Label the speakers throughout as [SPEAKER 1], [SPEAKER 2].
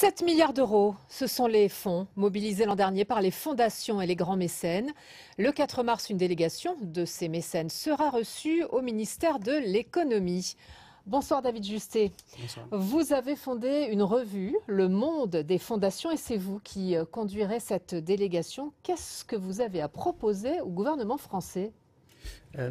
[SPEAKER 1] 7 milliards d'euros, ce sont les fonds mobilisés l'an dernier par les fondations et les grands mécènes. Le 4 mars, une délégation de ces mécènes sera reçue au ministère de l'Économie. Bonsoir David Justet.
[SPEAKER 2] Bonsoir.
[SPEAKER 1] Vous avez fondé une revue, Le Monde des fondations, et c'est vous qui conduirez cette délégation. Qu'est-ce que vous avez à proposer au gouvernement français ?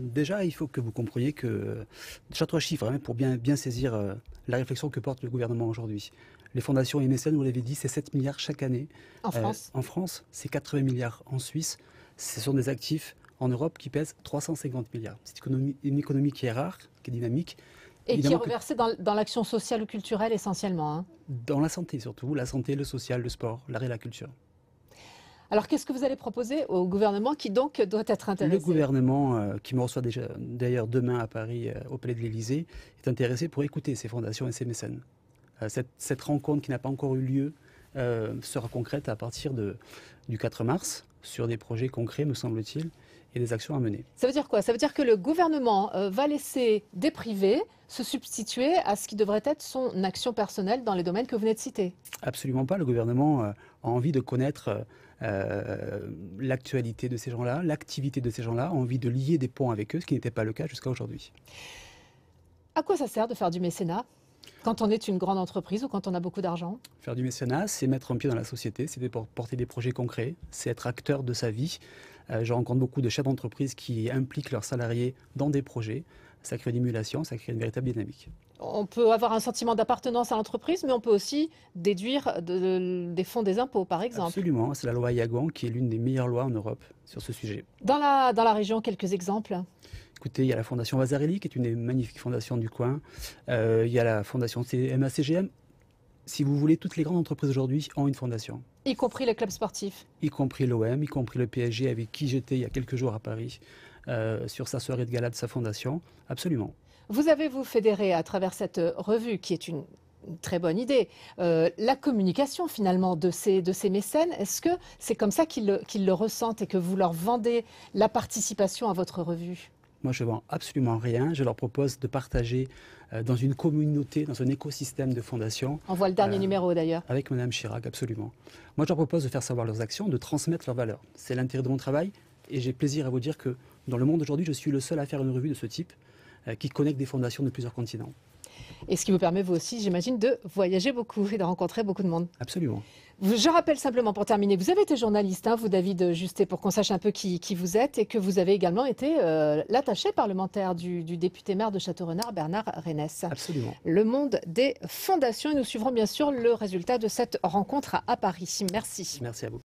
[SPEAKER 2] Déjà, il faut que vous compreniez que, déjà 3 chiffres pour bien saisir la réflexion que porte le gouvernement aujourd'hui. Les fondations et mécènes, vous l'avez dit, c'est 7 milliards chaque année.
[SPEAKER 1] En France
[SPEAKER 2] En France, c'est 80 milliards. En Suisse, ce sont des actifs en Europe qui pèsent 350 milliards. C'est une économie qui est rare, qui est dynamique.
[SPEAKER 1] Et qui est
[SPEAKER 2] Évidemment
[SPEAKER 1] reversée dans l'action sociale ou culturelle essentiellement. Hein.
[SPEAKER 2] Dans la santé surtout, la santé, le social, le sport, l'art et la culture.
[SPEAKER 1] Alors qu'est-ce que vous allez proposer au gouvernement qui donc doit être intéressé ?
[SPEAKER 2] Le gouvernement, qui me reçoit d'ailleurs demain à Paris au Palais de l'Élysée, est intéressé pour écouter ces fondations et ces mécènes. Cette rencontre qui n'a pas encore eu lieu sera concrète à partir du 4 mars sur des projets concrets, me semble-t-il, et des actions à mener.
[SPEAKER 1] Ça veut dire quoi? Ça veut dire que le gouvernement va laisser des privés se substituer à ce qui devrait être son action personnelle dans les domaines que vous venez de citer?
[SPEAKER 2] Absolument pas. Le gouvernement a envie de connaître l'actualité de ces gens-là, l'activité de ces gens-là, a envie de lier des ponts avec eux, ce qui n'était pas le cas jusqu'à aujourd'hui.
[SPEAKER 1] À quoi ça sert de faire du mécénat quand on est une grande entreprise ou quand on a beaucoup d'argent?
[SPEAKER 2] Faire du mécénat, c'est mettre un pied dans la société, c'est porter des projets concrets, c'est être acteur de sa vie. Je rencontre beaucoup de chefs d'entreprise qui impliquent leurs salariés dans des projets. Ça crée une émulation, ça crée une véritable dynamique.
[SPEAKER 1] On peut avoir un sentiment d'appartenance à l'entreprise, mais on peut aussi déduire des fonds des impôts, par exemple.
[SPEAKER 2] Absolument, c'est la loi Yagon qui est l'une des meilleures lois en Europe sur ce sujet.
[SPEAKER 1] Dans la région, quelques exemples?
[SPEAKER 2] Écoutez, il y a la Fondation Vasarely, qui est une des magnifiques fondations du coin. Il y a la Fondation MACGM. Si vous voulez, toutes les grandes entreprises aujourd'hui ont une fondation.
[SPEAKER 1] Y compris les clubs sportifs?
[SPEAKER 2] Y compris l'OM, y compris le PSG, avec qui j'étais il y a quelques jours à Paris, sur sa soirée de gala de sa fondation. Absolument.
[SPEAKER 1] Vous avez, vous, fédéré à travers cette revue, qui est une très bonne idée, la communication finalement de ces mécènes. Est-ce que c'est comme ça qu'ils le ressentent et que vous leur vendez la participation à votre revue?
[SPEAKER 2] Moi, je ne vends absolument rien. Je leur propose de partager dans une communauté, dans un écosystème de fondations.
[SPEAKER 1] On voit le dernier numéro d'ailleurs.
[SPEAKER 2] Avec Madame Chirac, absolument. Moi, je leur propose de faire savoir leurs actions, de transmettre leurs valeurs. C'est l'intérêt de mon travail. Et j'ai plaisir à vous dire que dans le monde aujourd'hui, je suis le seul à faire une revue de ce type qui connecte des fondations de plusieurs continents.
[SPEAKER 1] Et ce qui vous permet, vous aussi, j'imagine, de voyager beaucoup et de rencontrer beaucoup de monde.
[SPEAKER 2] Absolument.
[SPEAKER 1] Je rappelle simplement pour terminer, vous avez été journaliste, hein, vous David Justet, pour qu'on sache un peu qui vous êtes, et que vous avez également été l'attaché parlementaire du député maire de Châteaurenard, Bernard Renesse.
[SPEAKER 2] Absolument.
[SPEAKER 1] Le Monde des fondations, et nous suivrons bien sûr le résultat de cette rencontre à Paris. Merci.
[SPEAKER 2] Merci à vous.